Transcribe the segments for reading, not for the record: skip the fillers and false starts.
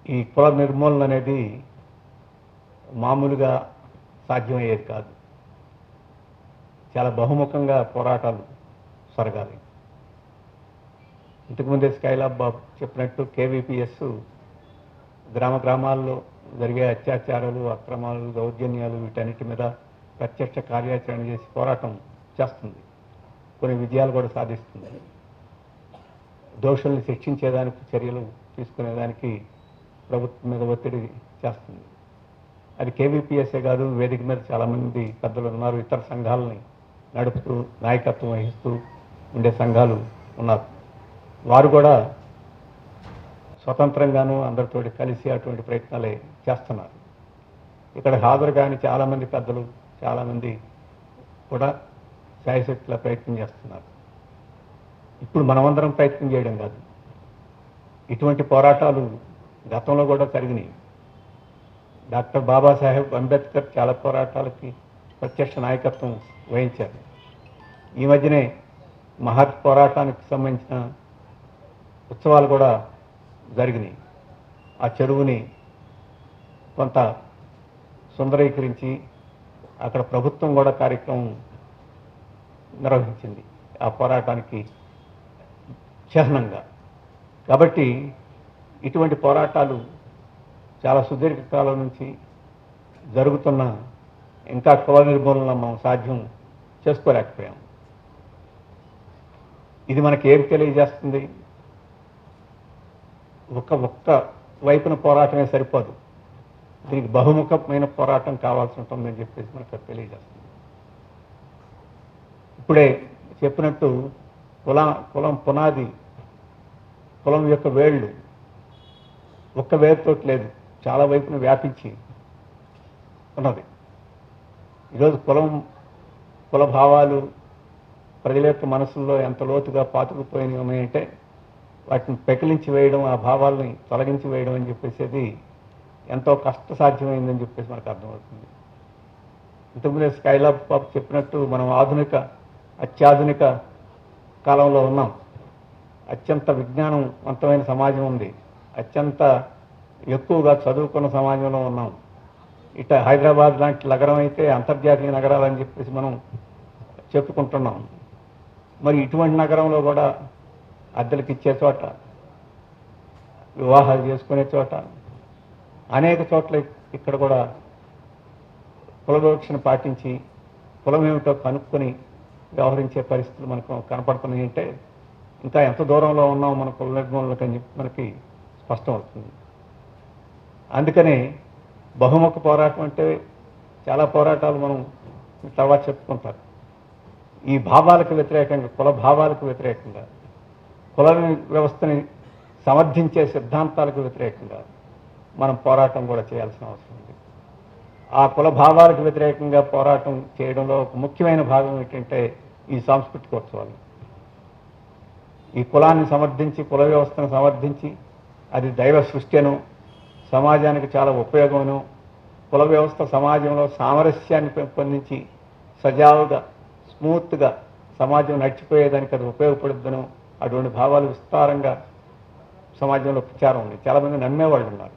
ఈ కుల నిర్మూలన అనేది మామూలుగా సాధ్యమయ్యేది కాదు. చాలా బహుముఖంగా పోరాటాలు జరగాలి. ఇంతకుముందే స్కైలాబ్ బాబు చెప్పినట్టు కేవీపీఎస్ గ్రామ గ్రామాల్లో జరిగే అత్యాచారాలు, అక్రమాలు, దౌర్జన్యాలు వీటన్నిటి మీద ప్రత్యక్ష కార్యాచరణ చేసి పోరాటం చేస్తుంది. కొన్ని విజయాలు కూడా సాధిస్తుంది. దోషుల్ని శిక్షించేదానికి చర్యలు తీసుకునేదానికి ప్రభుత్వం మీద ఒత్తిడి చేస్తుంది. అది కేవీపీఎస్ఏ కాదు, వేదిక మీద చాలామంది పెద్దలు ఉన్నారు. ఇతర సంఘాలని నడుపుతూ నాయకత్వం వహిస్తూ ఉండే సంఘాలు ఉన్నారు. వారు కూడా స్వతంత్రంగానూ అందరితోటి కలిసి అటువంటి ప్రయత్నాలే చేస్తున్నారు. ఇక్కడ హాజరు కాని చాలామంది పెద్దలు, చాలామంది కూడా శాయశక్తిలా ప్రయత్నం చేస్తున్నారు. ఇప్పుడు మనమందరం ప్రయత్నం చేయడం కాదు, ఇటువంటి పోరాటాలు గతంలో కూడా జరిగినాయి. డాక్టర్ బాబాసాహెబ్ అంబేద్కర్ చాలా పోరాటాలకి ప్రత్యక్ష నాయకత్వం వహించారు. ఈ మధ్యనే మహత్ పోరాటానికి సంబంధించిన ఉత్సవాలు కూడా జరిగినాయి. ఆ చెరువుని కొంత సుందరీకరించి అక్కడ ప్రభుత్వం కూడా కార్యక్రమం నిర్వహించింది ఆ పోరాటానికి చిహ్నంగా. కాబట్టి ఇటువంటి పోరాటాలు చాలా సుదీర్ఘకాలం నుంచి జరుగుతున్న ఇంకా కుల నిర్మూలన మనం సాధ్యం చేసుకోలేకపోయాం. ఇది మనకి ఏం తెలియజేస్తుంది? ఒక్క వైపున పోరాటమే సరిపోదు, దీనికి బహుముఖమైన పోరాటం కావాల్సి ఉంటుందని చెప్పేసి మనకు తెలియజేస్తుంది. ఇప్పుడే చెప్పినట్టు కులం పునాది, కులం యొక్క వేళ్ళు ఒక్క వేరుతో లేదు, చాలా వైపున వ్యాపించి ఉన్నది. ఈరోజు కుల భావాలు ప్రజల యొక్క మనసుల్లో ఎంత లోతుగా పాతుకుపోయినవి ఉన్నాయంటే వాటిని పెకిలించి వేయడం, ఆ భావాలని తొలగించి వేయడం అని చెప్పేసి ఎంతో కష్టసాధ్యమైందని చెప్పేసి మనకు అర్థమవుతుంది. ఇంతకుముందే స్కైలాబ్ బాబు చెప్పినట్టు మనం అత్యాధునిక కాలంలో ఉన్నాం. అత్యంత విజ్ఞానవంతమైన సమాజం ఉంది, అత్యంత ఎక్కువగా చదువుకున్న సమాజంలో ఉన్నాం. ఇట హైదరాబాద్ లాంటి నగరం అయితే అంతర్జాతీయ నగరాలని చెప్పేసి మనం చెప్పుకుంటున్నాం. మరి ఇటువంటి నగరంలో కూడా అద్దెలకు ఇచ్చే చోట, వివాహాలు చేసుకునే చోట, అనేక చోట్ల ఇక్కడ కూడా కుల వివక్షను పాటించి కులం ఏమిటో కనుక్కొని వ్యవహరించే పరిస్థితులు మనకు కనపడుతున్నాయి. అంటే ఇంకా ఎంత దూరంలో ఉన్నాం మన కుల నిర్మూలనకు అని చెప్పి మనకి స్పష్టం అవుతుంది. అందుకనే బహుముఖ పోరాటం అంటే చాలా పోరాటాలు మనం తర్వాత చెప్పుకుంటారు. ఈ భావాలకు వ్యతిరేకంగా, కుల భావాలకు వ్యతిరేకంగా, కుల వ్యవస్థని సమర్థించే సిద్ధాంతాలకు వ్యతిరేకంగా మనం పోరాటం కూడా చేయాల్సిన అవసరం ఉంది. ఆ కుల భావాలకు వ్యతిరేకంగా పోరాటం చేయడంలో ఒక ముఖ్యమైన భాగం ఏంటంటే ఈ సాంస్కృతికోత్సవాలు. ఈ కులాన్ని సమర్థించి, కుల వ్యవస్థను సమర్థించి, అది దైవ సృష్టిను, సమాజానికి చాలా ఉపయోగమును, కుల వ్యవస్థ సమాజంలో సామరస్యాన్ని పెంపొందించి సజావుగా, స్మూత్గా సమాజం నడిచిపోయేదానికి అది ఉపయోగపడుద్దను, అటువంటి భావాలు విస్తారంగా సమాజంలో ప్రచారం ఉంది. చాలామంది నమ్మేవాళ్ళు ఉన్నారు.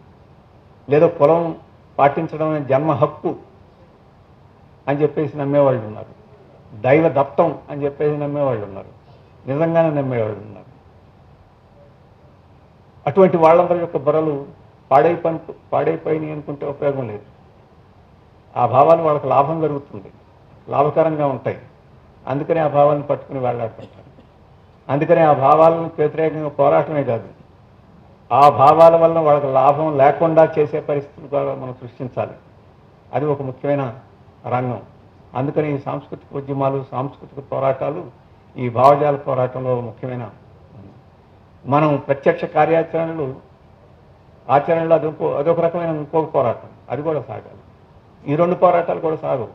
లేదా కులం పాటించడం జన్మ హక్కు అని చెప్పేసి నమ్మేవాళ్ళు ఉన్నారు. దైవ దత్తం అని చెప్పేసి నమ్మేవాళ్ళు ఉన్నారు. నిజంగానే నమ్మేవాళ్ళు ఉన్నారు. అటువంటి వాళ్ళందరి యొక్క బుర్రలు పాడైపోయినాయి అనుకుంటే ఉపయోగం లేదు. ఆ భావాలు వాళ్ళకి లాభం జరుగుతుంది, లాభకరంగా ఉంటాయి. అందుకనే ఆ భావాలను పట్టుకుని వెళ్ళాడుతుంటారు. అందుకనే ఆ భావాలను వ్యతిరేకంగా పోరాటమే కాదు, ఆ భావాల వల్ల వాళ్ళకి లాభం లేకుండా చేసే పరిస్థితులు కూడా మనం సృష్టించాలి. అది ఒక ముఖ్యమైన రంగం. అందుకని ఈ సాంస్కృతిక ఉద్యమాలు, సాంస్కృతిక పోరాటాలు ఈ భావజాల పోరాటంలో ముఖ్యమైన. మనం ప్రత్యక్ష కార్యాచరణలు, ఆచరణలో అదొక రకమైన ఇంకొక పోరాటం, అది కూడా సాగాలి. ఈ రెండు పోరాటాలు కూడా సాగవు.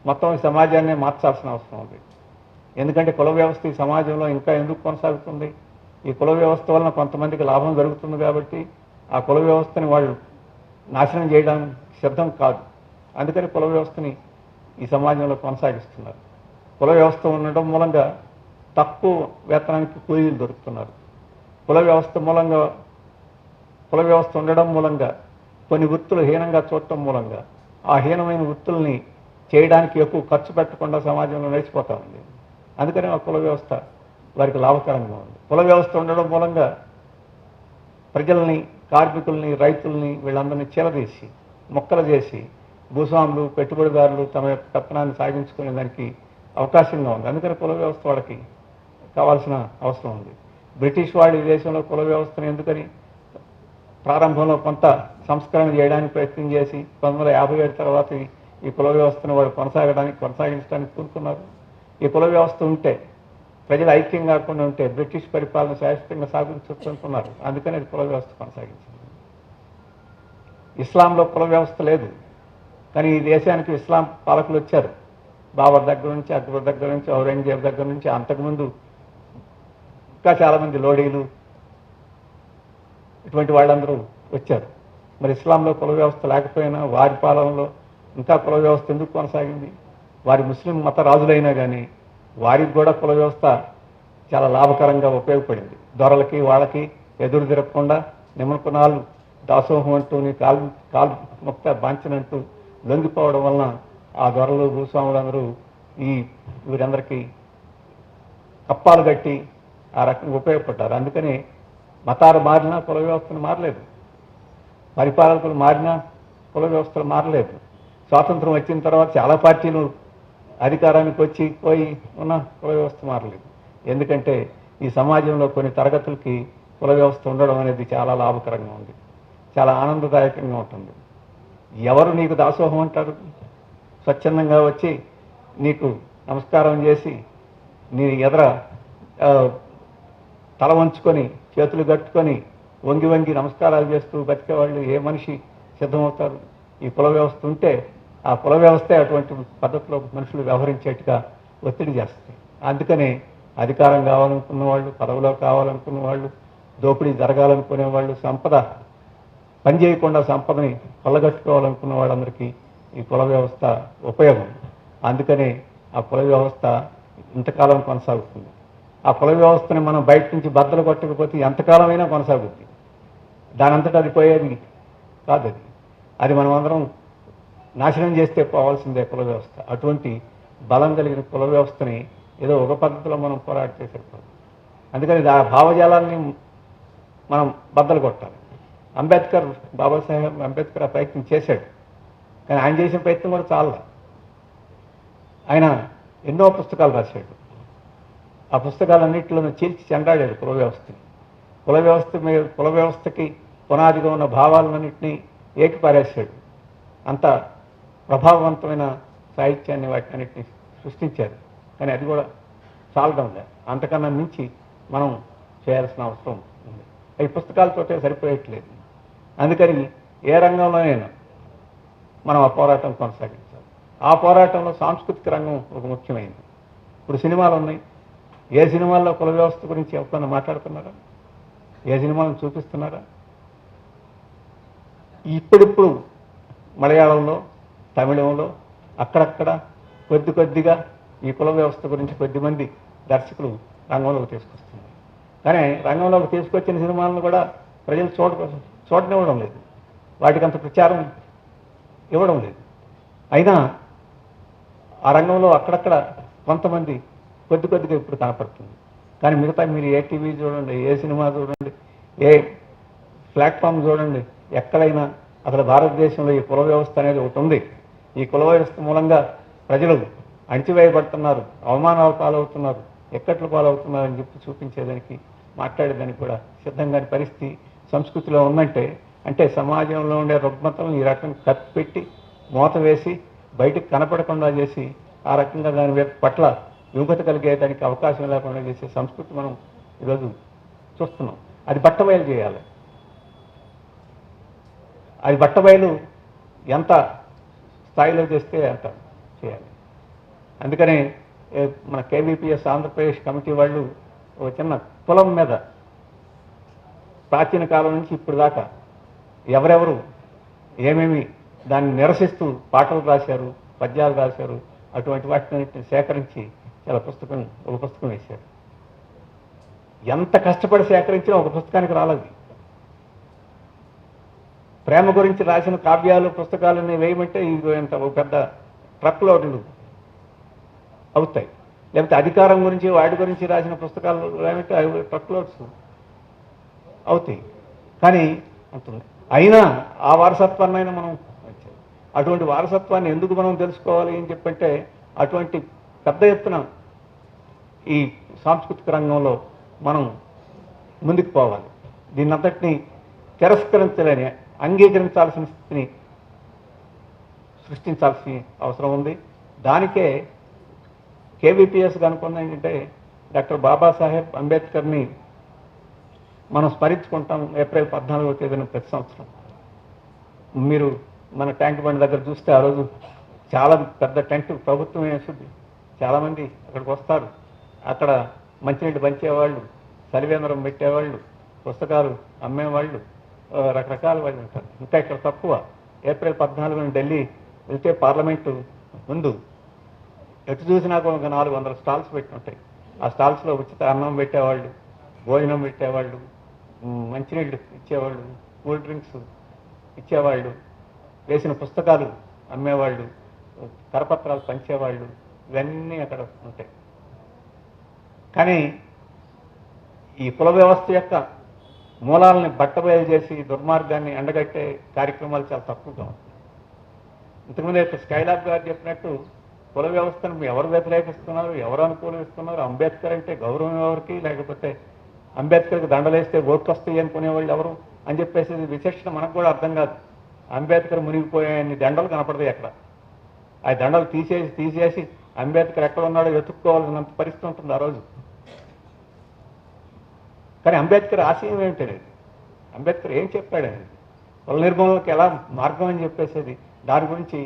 మొత్తం ఈ సమాజాన్నే మార్చాల్సిన అవసరం ఉంది. ఎందుకంటే కుల వ్యవస్థ ఈ సమాజంలో ఇంకా ఎందుకు కొనసాగుతుంది? ఈ కుల వ్యవస్థ వలన కొంతమందికి లాభం జరుగుతుంది కాబట్టి ఆ కుల వ్యవస్థని వాళ్ళు నాశనం చేయడానికి సిద్ధం కాదు. అందుకని కుల వ్యవస్థని ఈ సమాజంలో కొనసాగిస్తున్నారు. కుల వ్యవస్థ ఉండడం మూలంగా తక్కువ వేతనానికి కూలీలు దొరుకుతున్నారు. కుల వ్యవస్థ మూలంగా కుల వ్యవస్థ ఉండడం మూలంగా కొన్ని వృత్తులు హీనంగా చూడటం మూలంగా ఆ హీనమైన వృత్తుల్ని చేయడానికి ఎక్కువ ఖర్చు పెట్టకుండా సమాజంలో నడిచిపోతా ఉంది. అందుకని ఆ కుల వ్యవస్థ వారికి లాభకరంగా ఉంది. కుల వ్యవస్థ ఉండడం మూలంగా ప్రజల్ని, కార్మికుల్ని, రైతుల్ని వీళ్ళందరినీ చీలదీసి మొక్కలు చేసి భూస్వాములు, పెట్టుబడిదారులు తమ యొక్క పెత్తనాన్ని సాగించుకునే దానికి అవకాశంగా ఉంది. అందుకని కుల వ్యవస్థ వాళ్ళకి కావాల్సిన అవసరం ఉంది. బ్రిటిష్ వాళ్ళు ఈ దేశంలో కుల వ్యవస్థను ఎందుకని ప్రారంభంలో కొంత సంస్కరణ చేయడానికి ప్రయత్నం చేసి 1957 తర్వాత ఈ కుల వ్యవస్థను వారు కొనసాగించడానికి కోరుకున్నారు. ఈ కుల వ్యవస్థ ఉంటే ప్రజలు ఐక్యం కాకుండా ఉంటే బ్రిటిష్ పరిపాలన శాశ్వతంగా సాగించవచ్చు అనుకున్నారు. అందుకని అది కుల వ్యవస్థ కొనసాగించింది. ఇస్లాంలో కుల వ్యవస్థ లేదు, కానీ ఈ దేశానికి ఇస్లాం పాలకులు వచ్చారు. బాబర్ దగ్గర నుంచి, అక్బర్ దగ్గర నుంచి, ఔరంగజేబ్ దగ్గర నుంచి, అంతకుముందు ఇంకా చాలామంది లోడీలు ఇటువంటి వాళ్ళందరూ వచ్చారు. మరి ఇస్లాంలో కుల వ్యవస్థ లేకపోయినా వారి పాలనలో ఇంకా కుల వ్యవస్థ ఎందుకు కొనసాగింది? వారి ముస్లిం మత రాజులైనా కానీ వారికి కూడా కుల వ్యవస్థ చాలా లాభకరంగా ఉపయోగపడింది. దొరలకి వాళ్ళకి ఎదురు తిరగకుండా నిమ్మకునాలు దాసోహం అంటూ కాలు మొక్క బాంచనంటూ లొంగిపోవడం వలన ఆ దొరలు, భూస్వాములందరూ వీరందరికీ కప్పాలు కట్టి ఆ రకంగా ఉపయోగపడ్డారు. అందుకని మతాలు మారినా కుల వ్యవస్థను మారలేదు, పరిపాలకులు మారినా కుల వ్యవస్థలు మారలేదు. స్వాతంత్రం వచ్చిన తర్వాత చాలా పార్టీలు అధికారానికి వచ్చి పోయి ఉన్న కుల వ్యవస్థ మారలేదు. ఎందుకంటే ఈ సమాజంలో కొన్ని తరగతులకి కుల వ్యవస్థ ఉండడం అనేది చాలా లాభకరంగా ఉంది, చాలా ఆనందదాయకంగా ఉంటుంది. ఎవరు నీకు దాసోహం అంటారు? స్వచ్ఛందంగా వచ్చి నీకు నమస్కారం చేసి నీ ఎదర తల వంచుకొని చేతులు కట్టుకొని వంగి వంగి నమస్కారాలు చేస్తూ బతికేవాళ్ళు ఏ మనిషి సిద్ధమవుతారు? ఈ కుల వ్యవస్థ ఉంటే ఆ కుల వ్యవస్థే అటువంటి పద్ధతిలో మనుషులు వ్యవహరించేట్టుగా ఒత్తిడి చేస్తాయి. అందుకనే అధికారం కావాలనుకున్న వాళ్ళు, పదవిలో కావాలనుకున్న వాళ్ళు, దోపిడీ జరగాలనుకునే వాళ్ళు, సంపద పనిచేయకుండా సంపదని కొల్లగట్టుకోవాలనుకున్న వాళ్ళందరికీ ఈ కుల వ్యవస్థ ఉపయోగం. అందుకనే ఆ కుల వ్యవస్థ ఇంతకాలం కొనసాగుతుంది. ఆ కుల వ్యవస్థని మనం బయట నుంచి బద్దలు కొట్టకపోతే ఎంతకాలమైనా కొనసాగుతుంది. దానంతటా అది పోయేది కాదు. అది మనం అందరం నాశనం చేస్తే పోవాల్సిందే కుల వ్యవస్థ. అటువంటి బలం కలిగిన కుల వ్యవస్థని ఏదో ఒక పద్ధతిలో మనం పోరాడితే సరిపోదు. అందుకని ఆ భావజాలాన్ని మనం బద్దలు కొట్టాలి. బాబాసాహెబ్ అంబేద్కర్ ఆ ప్రయత్నం చేశాడు, కానీ ఆయన చేసిన ప్రయత్నం కూడా చాలా. ఆయన ఎన్నో పుస్తకాలు రాశాడు. ఆ పుస్తకాలన్నింటిలోనూ చీల్చి చెండాడాడు కుల వ్యవస్థని. కుల వ్యవస్థకి పునాదిగా ఉన్న భావాలన్నింటినీ ఏకిపారేశాడు. అంత ప్రభావవంతమైన సాహిత్యాన్ని వాటినన్నింటినీ సృష్టించారు. కానీ అది కూడా చాలడం లేదు, అంతకన్నా మించి మనం చేయాల్సిన అవసరం ఉంది. ఈ పుస్తకాలతోటే సరిపోయట్లేదు. అందుకని ఏ రంగంలోనైనా మనం ఆ పోరాటం కొనసాగించాలి. ఆ పోరాటంలో సాంస్కృతిక రంగం ఒక ముఖ్యమైనది. ఇప్పుడు సినిమాలు ఉన్నాయి. ఏ సినిమాల్లో కుల వ్యవస్థ గురించి ఎవరైనా మాట్లాడుతున్నారా? ఏ సినిమాలను చూపిస్తున్నారా? ఇప్పుడిప్పుడు మలయాళంలో, తమిళంలో అక్కడక్కడ కొద్దిగా ఈ కుల వ్యవస్థ గురించి కొద్దిమంది దర్శకులు రంగంలోకి తీసుకొస్తున్నారు. కానీ రంగంలోకి తీసుకొచ్చిన సినిమాలను కూడా ప్రజలు చూడనివ్వడం లేదు, వాటికి అంత ప్రచారం ఇవ్వడం లేదు. అయినా ఆ రంగంలో అక్కడక్కడ కొంతమంది కొద్దిగా ఇప్పుడు కనపడుతుంది. కానీ మిగతా మీరు ఏ టీవీ చూడండి, ఏ సినిమా చూడండి, ఏ ప్లాట్ఫామ్ చూడండి, ఎక్కడైనా అసలు భారతదేశంలో ఈ కుల వ్యవస్థ అనేది ఒకటి ఉంది. ఈ కుల వ్యవస్థ మూలంగా ప్రజలు అణిచివేయబడుతున్నారు, అవమానాలు పాలవుతున్నారు, ఎక్కట్లు పాలవుతున్నారు అని చెప్పి చూపించేదానికి, మాట్లాడేదానికి కూడా సిద్ధంగాని పరిస్థితి సంస్కృతిలో ఉందంటే, అంటే సమాజంలో ఉండే రుగ్మతలను ఈ రకంగా కప్పిపెట్టి మూత వేసి బయటికి కనపడకుండా చేసి ఆ రకంగా దాని పట్ల విముఖత కలిగేదానికి అవకాశం లేకుండా చేసే సంస్కృతి మనం ఈరోజు చూస్తున్నాం. అది బట్టబయలు చేయాలి. అది బట్టబయలు ఎంత స్థాయిలో చేస్తే అంత చేయాలి. అందుకనే మన కేవీపీఎస్ ఆంధ్రప్రదేశ్ కమిటీ వాళ్ళు ఒక చిన్న కులం మీద ప్రాచీన కాలం నుంచి ఇప్పుడు దాకా ఎవరెవరు ఏమేమి దాన్ని నిరసిస్తూ పాటలు రాశారు, పద్యాలు రాశారు, అటువంటి వాటిని సేకరించి ఒక పుస్తకం వేశారు. ఎంత కష్టపడి సేకరించినా ఒక పుస్తకానికి రాలేదు. ప్రేమ గురించి రాసిన కావ్యాలు పుస్తకాలని వేయమంటే ఇది ఎంత పెద్ద ట్రక్ లోడ్లు అవుతాయి. లేకపోతే అధికారం గురించి వాటి గురించి రాసిన పుస్తకాలు ఏమంటే అవి ట్రక్ లోడ్స్ అవుతాయి. కానీ అంటుంది అయినా ఆ వారసత్వాన్నైనా మనం అటువంటి వారసత్వాన్ని ఎందుకు మనం తెలుసుకోవాలి అని చెప్పంటే అటువంటి పెద్ద ఎత్తున ఈ సాంస్కృతిక రంగంలో మనం ముందుకు పోవాలి. దీన్నంతటినీ తిరస్కరించలేని అంగీకరించాల్సిన స్థితిని సృష్టించాల్సిన అవసరం ఉంది. దానికే కేవీపీఎస్ అనుకున్నది ఏంటంటే డాక్టర్ బాబాసాహెబ్ అంబేద్కర్ని మనం స్మరించుకుంటాం ఏప్రిల్ 14వ తేదీన ప్రతి సంవత్సరం. మీరు మన ట్యాంక్ బండ్ దగ్గర చూస్తే ఆ రోజు చాలా పెద్ద టెంట్ ప్రభుత్వం వేస్తుంది, చాలామంది అక్కడికి వస్తారు. అక్కడ మంచినీళ్ళు పంచేవాళ్ళు, సలివేంద్రం పెట్టేవాళ్ళు, పుస్తకాలు అమ్మేవాళ్ళు, రకరకాల వాళ్ళు ఉంటారు. ఇంకా ఇక్కడ తక్కువ. ఏప్రిల్ 14న ఢిల్లీ వెళ్తే పార్లమెంటు ముందు ఎటు చూసినా ఒక 400 స్టాల్స్ పెట్టి ఉంటాయి. ఆ స్టాల్స్లో ఉచిత అన్నం పెట్టేవాళ్ళు, భోజనం పెట్టేవాళ్ళు, మంచినీళ్ళు ఇచ్చేవాళ్ళు, కూల్ డ్రింక్స్ ఇచ్చేవాళ్ళు, వేసిన పుస్తకాలు అమ్మేవాళ్ళు, కరపత్రాలు పంచేవాళ్ళు, ఇవన్నీ అక్కడ ఉంటాయి. కానీ ఈ కుల వ్యవస్థ యొక్క మూలాలని బట్టబయలు చేసి దుర్మార్గాన్ని ఎండగట్టే కార్యక్రమాలు చాలా తక్కువగా ఉంటాయి. ఇంతకుముందు అయితే స్కైలాబ్ గారు చెప్పినట్టు కుల వ్యవస్థను ఎవరు వ్యతిరేకిస్తున్నారు, ఎవరు అనుకూలిస్తున్నారు, అంబేద్కర్ అంటే గౌరవం ఎవరికి, లేకపోతే అంబేద్కర్కి దండలేస్తే ఓట్లు వస్తాయి అనుకునేవాళ్ళు ఎవరు అని చెప్పేసి విచక్షణ మనకు కూడా అర్థం కాదు. అంబేద్కర్ మునిగిపోయాయన్ని దండలు కనపడతాయి అక్కడ. ఆ దండలు తీసేసి అంబేద్కర్ ఎక్కడ ఉన్నాడో వెతుక్కోవాల్సినంత పరిస్థితి ఉంటుంది ఆ రోజు. కానీ అంబేద్కర్ ఆశయం ఏమిటనేది, అంబేద్కర్ ఏం చెప్పాడనేది, కుల నిర్మూలనకి ఎలా మార్గం అని చెప్పేసేది, దాని గురించి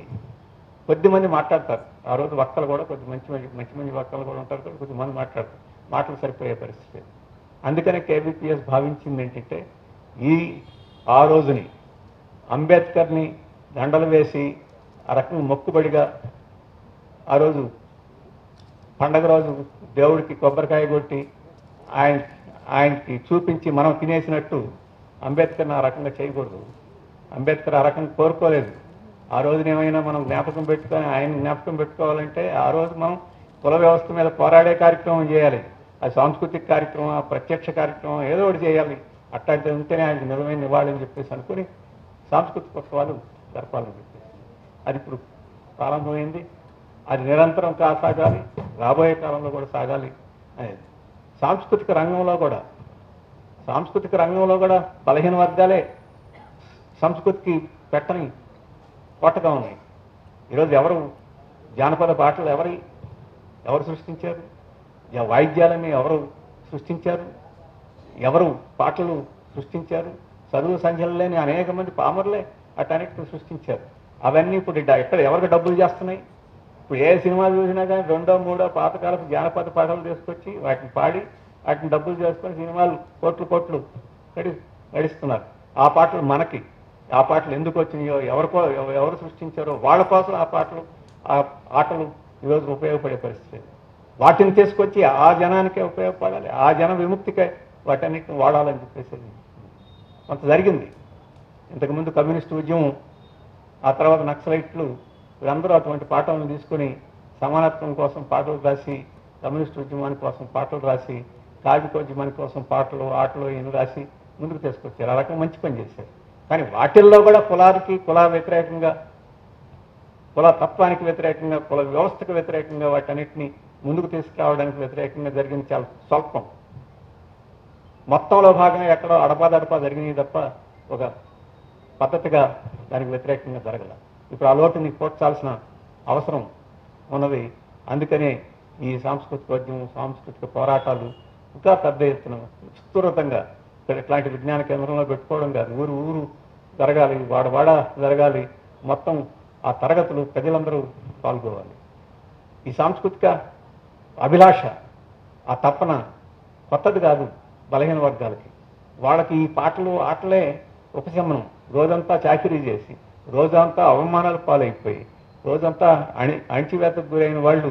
కొద్దిమంది మాట్లాడతారు. ఆ రోజు వక్తలు కూడా మంచి వక్తలు కూడా ఉంటారు, కొద్దిమంది మాట్లాడతారు. మాటలు సరిపోయే పరిస్థితి. అందుకనే కేవీపీఎస్ భావించింది ఏంటంటే ఆ రోజుని అంబేద్కర్ని దండలు వేసి ఆ రకంగా మొక్కుబడిగా ఆ రోజు పండగ రోజు దేవుడికి కొబ్బరికాయ కొట్టి ఆయనకి చూపించి మనం తినేసినట్టు అంబేద్కర్ని ఆ రకంగా చేయకూడదు. అంబేద్కర్ ఆ రకంగా కోరుకోలేదు. ఆ రోజున ఏమైనా మనం జ్ఞాపకం పెట్టుకొని ఆయన జ్ఞాపకం పెట్టుకోవాలంటే ఆ రోజు మనం కుల వ్యవస్థ మీద పోరాడే కార్యక్రమం చేయాలి. అది సాంస్కృతిక కార్యక్రమం, ప్రత్యక్ష కార్యక్రమం ఏదో ఒకటి చేయాలి. అట్లాంటిది ఉంటేనే ఆయనకు నిజమైన నివాళని చెప్పేసి అనుకుని సాంస్కృతిక ఉత్సవాలు జరపాలని చెప్పేసి అది ఇప్పుడు ప్రారంభమైంది. అది నిరంతరం సాగాలి, రాబోయే కాలంలో కూడా సాగాలి అనేది. సాంస్కృతిక రంగంలో కూడా బలహీన వర్గాలే సంస్కృతికి పెట్టని కోటగా ఉన్నాయి. ఈరోజు ఎవరు జానపద పాటలు ఎవరు సృష్టించారు? వాయిద్యాలని ఎవరు సృష్టించారు? ఎవరు పాటలు సృష్టించారు? చదువు సంఖ్యలు లేని అనేక మంది పామర్లే అటన్నిటిని సృష్టించారు. అవన్నీ ఇప్పుడు ఎవరికి డబ్బులు చేస్తున్నాయి? ఇప్పుడు ఏ సినిమా చూసినా కానీ 2వ 3వ పాతకాలపు జానపద పాటలు తీసుకొచ్చి వాటిని పాడి వాటిని డబ్బులు చేసుకొని సినిమాలు కోట్లు నడిస్తున్నారు. ఆ పాటలు మనకి, ఆ పాటలు ఎందుకు వచ్చినాయో, ఎవరు సృష్టించారో వాళ్ళ కోసం ఆ ఆటలు ఈరోజు ఉపయోగపడే పరిస్థితి. వాటిని తీసుకొచ్చి ఆ జనానికే ఉపయోగపడాలి, ఆ జన విముక్తికే వాటన్నిటిని వాడాలని చెప్పేసి కొంత జరిగింది. ఇంతకుముందు కమ్యూనిస్టు ఉద్యమం, ఆ తర్వాత నక్సలైట్లు, వీళ్ళందరూ అటువంటి పాటలను తీసుకుని సమానత్వం కోసం పాటలు రాసి, కమ్యూనిస్టు ఉద్యమాని కోసం పాటలు రాసి, కార్మికోద్యమాని కోసం పాటలు ఆటలు ఈయన రాసి ముందుకు తీసుకొచ్చారు. ఆ రకంగా మంచి పని చేశారు. కానీ వాటిల్లో కూడా కుల వ్యతిరేకంగా, కుల తత్వానికి వ్యతిరేకంగా, కుల వ్యవస్థకు వ్యతిరేకంగా వాటన్నిటిని ముందుకు తీసుకురావడానికి వ్యతిరేకంగా జరిగింది చాలా స్వల్పం. మొత్తంలో భాగంగా ఎక్కడో అడపాదడపా జరిగినాయి తప్ప ఒక పద్ధతిగా దానికి వ్యతిరేకంగా జరగల. ఇప్పుడు ఆ లోటుని పోడ్చాల్సిన అవసరం ఉన్నది. అందుకనే ఈ సాంస్కృతికోద్యమం, సాంస్కృతిక పోరాటాలు ఇంకా పెద్ద ఎత్తున విస్తృతంగా ఇక్కడ ఇట్లాంటి విజ్ఞాన కేంద్రంలో పెట్టుకోవడం కాదు, ఊరు జరగాలి, వాడ జరగాలి. మొత్తం ఆ తరగతులు ప్రజలందరూ పాల్గొవాలి. ఈ సాంస్కృతిక అభిలాష, ఆ తపన కొత్తది కాదు బలహీన వర్గాలకి. వాళ్ళకి ఈ పాటలు ఆటలే ఉపశమనం. రోజంతా చాకిరీ చేసి, రోజంతా అవమానాలు పాలైపోయి, రోజంతా అణిచివేతకు గురైన వాళ్ళు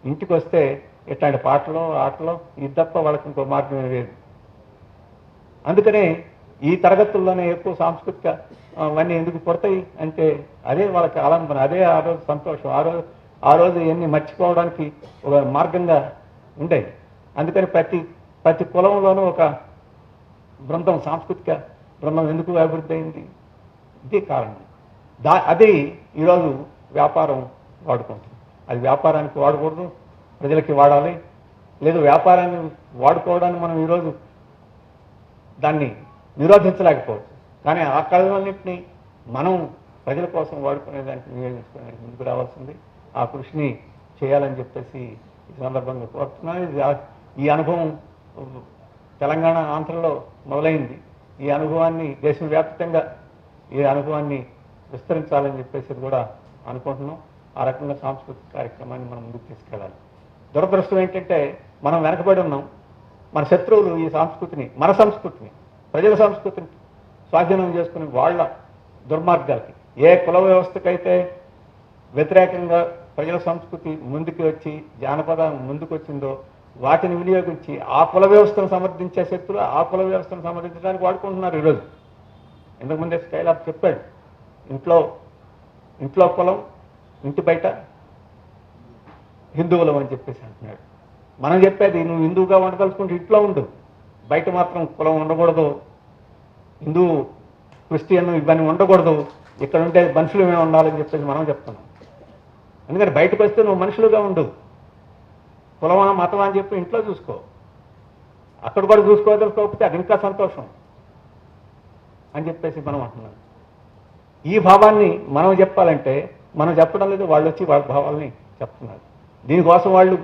ఇంటికి వస్తే ఇట్లాంటి పాటలు ఆటలు ఇది తప్ప వాళ్ళకి ఇంకో మార్గం లేదు. అందుకనే ఈ తరగతుల్లోనే ఎక్కువ సాంస్కృతిక అవన్నీ ఎందుకు పుడతాయి అంటే అదే వాళ్ళకి ఆలంబన, అదే ఆ రోజు సంతోషం, ఆ రోజు ఇవన్నీ మర్చిపోవడానికి ఒక మార్గంగా ఉండేది. అందుకని ప్రతి కులంలోనూ ఒక బృందం, సాంస్కృతిక బృందం ఎందుకు అభివృద్ధి అయింది? ఇదే కారణం. అది ఈరోజు వ్యాపారం వాడుకుంటుంది. అది వ్యాపారానికి వాడకూడదు, ప్రజలకి వాడాలి. లేదు వ్యాపారాన్ని వాడుకోవడానికి మనం ఈరోజు దాన్ని నిరోధించలేకపోవచ్చు. కానీ ఆ కళలన్నింటినీ మనం ప్రజల కోసం వాడుకునేదానికి వినియోగించుకోవడానికి ముందుకు రావాల్సింది. ఆ కృషిని చేయాలని చెప్పేసి ఈ సందర్భంగా కోరుతున్నాను. ఈ అనుభవం తెలంగాణ, ఆంధ్రలో మొదలైంది. ఈ అనుభవాన్ని దేశవ్యాప్తంగా ఈ అనుభవాన్ని విస్తరించాలని చెప్పేసి కూడా అనుకుంటున్నాం. ఆ రకంగా సాంస్కృతిక కార్యక్రమాన్ని మనం ముందుకు తీసుకెళ్ళాలి. దురదృష్టం ఏంటంటే మనం వెనకబడి ఉన్నాం. మన శత్రువులు ఈ సంస్కృతిని, మన సంస్కృతిని, ప్రజల సంస్కృతిని స్వాధీనం చేసుకుని వాళ్ళ దుర్మార్గాలకి, ఏ కుల వ్యవస్థకైతే వ్యతిరేకంగా ప్రజల సంస్కృతి ముందుకు వచ్చి జానపదం ముందుకు వచ్చిందో వాటిని వినియోగించి ఆ కుల వ్యవస్థను సమర్థించే శక్తులు ఆ కుల వ్యవస్థను సమర్థించడానికి వాడుకుంటున్నారు ఈరోజు. ఇంతకుముందే స్కైలాబ్ చెప్పాడు, ఇంట్లో కులం, ఇంటి బయట హిందువులం అని చెప్పేసి అంటున్నాడు. మనం చెప్పేది నువ్వు హిందువుగా ఉండదలుచుకుంటే ఇంట్లో ఉండు, బయట మాత్రం కులం ఉండకూడదు, హిందూ క్రిస్టియన్ ఇవన్నీ ఉండకూడదు, ఇక్కడ ఉంటే మనుషులమే ఉండాలని చెప్పేసి మనం చెప్తున్నాం. ఎందుకంటే బయటకు వస్తే నువ్వు మనుషులుగా ఉండు, కులమా మతమా అని చెప్పి ఇంట్లో చూసుకో, అక్కడ కూడా చూసుకోకపోతే అది ఇంకా సంతోషం అని చెప్పేసి మనం అంటున్నాం. ఈ భావాన్ని మనం చెప్పాలంటే మనం చెప్పడం లేదు, వాళ్ళు వచ్చి వాళ్ళ భావాల్ని చెప్తున్నారు. దీనికోసం వాళ్ళు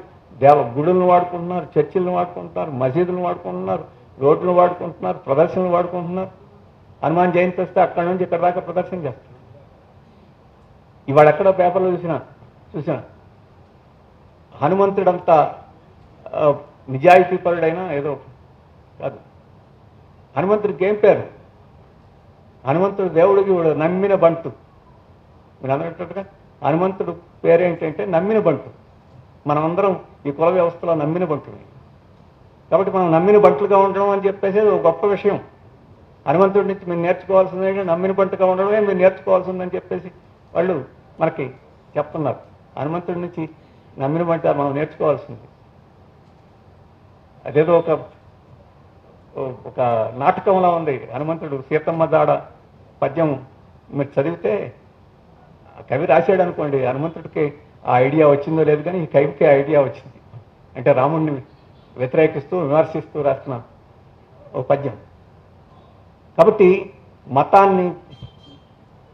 గుడులను వాడుకుంటున్నారు, చర్చిలను వాడుకుంటున్నారు, మసీదులను వాడుకుంటున్నారు, రోడ్లను వాడుకుంటున్నారు, ప్రదర్శనలు వాడుకుంటున్నారు. హనుమాన్ జయంతి వస్తే అక్కడి నుంచి ఇక్కడ దాకా ప్రదర్శన చేస్తారు. ఇవాళ ఎక్కడో పేపర్లో చూసిన హనుమంతుడంతా నిజాయితీపరుడైనా ఏదో కాదు. హనుమంతుడికి ఏం పేరు? హనుమంతుడు దేవుడికి నమ్మిన బంటు. మీరు అన్నట్టుగా హనుమంతుడు పేరేంటంటే నమ్మిన బంటు. మనమందరం ఈ కుల వ్యవస్థలో నమ్మిన బంటుని. కాబట్టి మనం నమ్మిన బంటులుగా ఉండడం అని చెప్పేసి ఒక గొప్ప విషయం. హనుమంతుడి నుంచి మీరు నేర్చుకోవాల్సింది నమ్మిన బంటుగా ఉండడమే మీరు నేర్చుకోవాల్సిందని చెప్పేసి వాళ్ళు మనకి చెప్తున్నారు. హనుమంతుడి నుంచి నమ్మిన బంట మనం నేర్చుకోవాల్సింది. అదేదో ఒక నాటకంలో ఉంది. హనుమంతుడు సీతమ్మ దాడ పద్యం మీరు చదివితే కవి రాశాడు అనుకోండి, హనుమంతుడికి ఆ ఐడియా వచ్చిందో లేదు కానీ ఈ కవికి ఐడియా వచ్చింది. అంటే రాముడిని వ్యతిరేకిస్తూ విమర్శిస్తూ రాసిన ఓ పద్యం. కాబట్టి మతాన్ని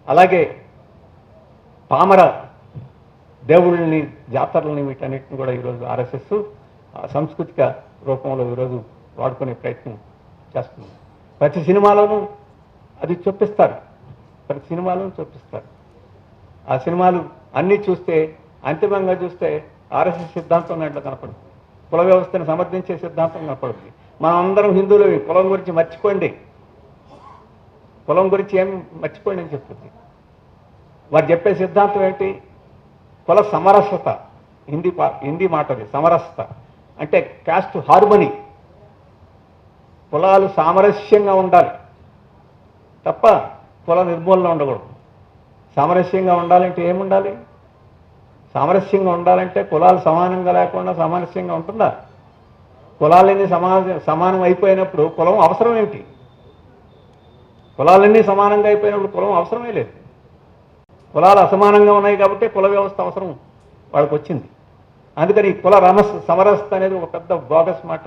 అలాగే పామర దేవుళ్ళని, జాతరలని, వీటన్నిటిని కూడా ఈరోజు ఆర్ఎస్ఎస్ సాంస్కృతిక రూపంలో ఈరోజు వాడుకునే ప్రయత్నం చేస్తుంది. ప్రతి సినిమాలోనూ అది చూపిస్తారు, ప్రతి సినిమాలోనూ చూపిస్తారు. ఆ సినిమాలు అన్నీ చూస్తే అంతిమంగా చూస్తే ఆర్ఎస్ఎస్ సిద్ధాంతం దాంట్లో కనపడుతుంది, కుల వ్యవస్థను సమర్థించే సిద్ధాంతం కనపడుతుంది. మనం అందరం హిందువులు, కులం గురించి మర్చిపోండి, కులం గురించి ఏం మర్చిపోండి అని చెప్తుంది. వారు చెప్పే సిద్ధాంతం ఏంటి? కుల సమరసత. హిందీ మాట అది, సమరసత అంటే కాస్ట్ హార్మనీ. కులాలు సామరస్యంగా ఉండాలి తప్ప కుల నిర్మూలన ఉండకూడదు. సామరస్యంగా ఉండాలంటే ఏముండాలి? సామరస్యంగా ఉండాలంటే కులాలు సమానంగా లేకుండా సామరస్యంగా ఉంటుందా? కులాలన్నీ సమానం అయిపోయినప్పుడు కులం అవసరం ఏంటి? కులాలన్నీ సమానంగా అయిపోయినప్పుడు కులం అవసరమే లేదు. కులాలు అసమానంగా ఉన్నాయి కాబట్టి కుల వ్యవస్థ అవసరం వాళ్ళకి వచ్చింది. అందుకని కుల సమరసత అనేది ఒక పెద్ద బోగస్ మాట,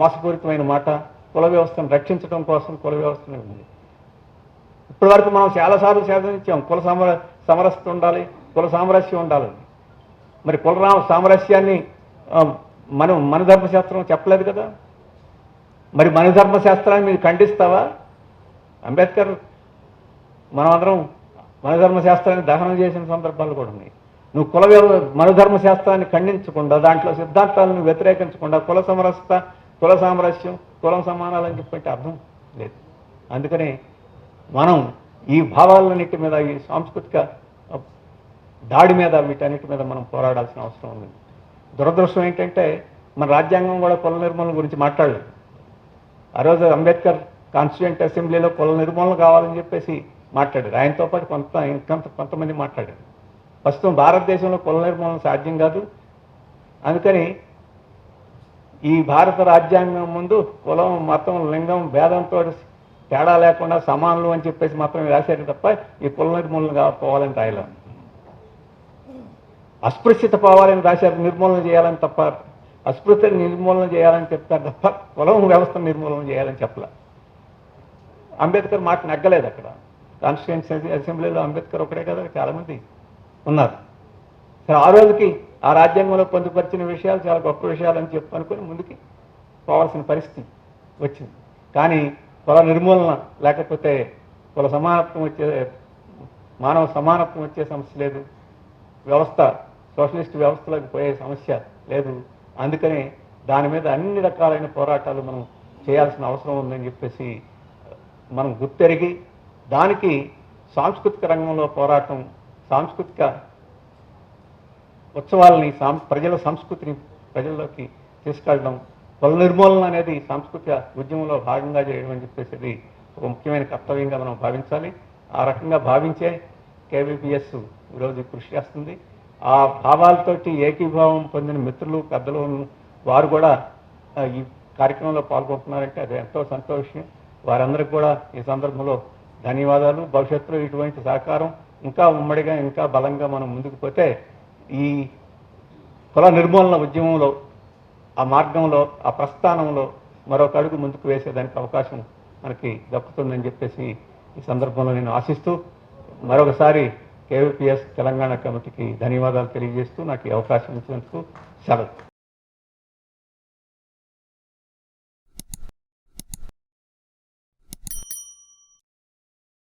మోసపూరితమైన మాట. కుల వ్యవస్థను రక్షించడం కోసం కుల వ్యవస్థనే ఉంది. ఇప్పటి వరకు మనం చాలాసార్లు శాసనించాం కుల సమరసత ఉండాలి, కుల సామరస్యం ఉండాలని. మరి కుల సామరస్యాన్ని మన ధర్మశాస్త్రం చెప్పలేదు కదా. మరి మన ధర్మశాస్త్రాన్ని మీరు ఖండిస్తావా? అంబేద్కర్ మనమందరం మన ధర్మశాస్త్రాన్ని దహనం చేసిన సందర్భాలు కూడా ఉన్నాయి. నువ్వు మన ధర్మశాస్త్రాన్ని ఖండించకుండా, దాంట్లో సిద్ధాంతాలను వ్యతిరేకించకుండా కుల సమరసత, కుల సామరస్యం, కులం సమానాలని చెప్పంటే అర్థం లేదు. అందుకనే మనం ఈ భావాలన్నిటి మీద, ఈ సాంస్కృతిక దాడి మీద, వీటన్నిటి మీద మనం పోరాడాల్సిన అవసరం ఉంది. దురదృష్టం ఏంటంటే మన రాజ్యాంగం కూడా కుల నిర్మూలన గురించి మాట్లాడలేదు. ఆ రోజు అంబేద్కర్ కాన్స్టిట్యూయెంట్ అసెంబ్లీలో కుల నిర్మూలన కావాలని చెప్పేసి మాట్లాడారు. ఆయనతో పాటు కొంతమంది మాట్లాడారు. ప్రస్తుతం భారతదేశంలో కుల నిర్మూలన సాధ్యం కాదు, అందుకని ఈ భారత రాజ్యాంగం ముందు కులం, మతం, లింగం భేదంతో తేడా లేకుండా సమానులు అని చెప్పేసి మాత్రమే రాశారు తప్ప ఈ కుల నిర్మూలన పోవాలని రాయలే. అస్పృశ్యత పోవాలని రాశారు, నిర్మూలన చేయాలని తప్ప, అస్పృశ్యత నిర్మూలన చేయాలని చెప్తారు తప్ప కులం వ్యవస్థ నిర్మూలన చేయాలని చెప్పలే. అంబేద్కర్ మాట నగ్గలేదు అక్కడ. కాన్స్టిట్యూయెంట్ అసెంబ్లీలో అంబేద్కర్ ఒకటే కదా, చాలామంది ఉన్నారు. సరే, ఆ రోజుకి ఆ రాజ్యాంగంలో పొందుపరిచిన విషయాలు చాలా గొప్ప విషయాలు అని చెప్పి అనుకుని ముందుకి పోవాల్సిన పరిస్థితి వచ్చింది. కానీ కుల నిర్మూలన లేకపోతే కుల సమానత్వం వచ్చే, మానవ సమానత్వం వచ్చే సమస్య లేదు, వ్యవస్థ సోషలిస్ట్ వ్యవస్థలోకి పోయే సమస్య లేదు. అందుకని దాని మీద అన్ని రకాలైన పోరాటాలు మనం చేయాల్సిన అవసరం ఉందని చెప్పేసి మనం గుర్తెరిగి దానికి సాంస్కృతిక రంగంలో పోరాటం, సాంస్కృతిక ఉత్సవాలని, ప్రజల సంస్కృతిని ప్రజల్లోకి తీసుకెళ్ళడం, కుల నిర్మూలన అనేది సాంస్కృతిక ఉద్యమంలో భాగంగా చేయడం అని చెప్పేసి ఒక ముఖ్యమైన కర్తవ్యంగా మనం భావించాలి. ఆ రకంగా భావించే కేవీపీఎస్ ఈరోజు కృషి చేస్తుంది. ఆ భావాలతోటి ఏకీభావం పొందిన మిత్రులు, పెద్దలు వారు కూడా ఈ కార్యక్రమంలో పాల్గొంటున్నారంటే అది ఎంతో సంతోషం. వారందరికీ కూడా ఈ సందర్భంలో ధన్యవాదాలు. భవిష్యత్తులో ఇటువంటి సహకారం ఇంకా ఉమ్మడిగా, ఇంకా బలంగా మనం ముందుకు పోతే ఈ కుల నిర్మూలన ఉద్యమంలో, ఆ మార్గంలో, ఆ ప్రస్థానంలో మరొక అడుగు ముందుకు వేసేదానికి అవకాశం మనకి దక్కుతుందని చెప్పేసి ఈ సందర్భంలో నేను ఆశిస్తూ మరొకసారి కేవీపీఎస్ తెలంగాణ కమిటీకి ధన్యవాదాలు తెలియజేస్తూ నాకు ఈ అవకాశం ఇచ్చినందుకు సెలవు.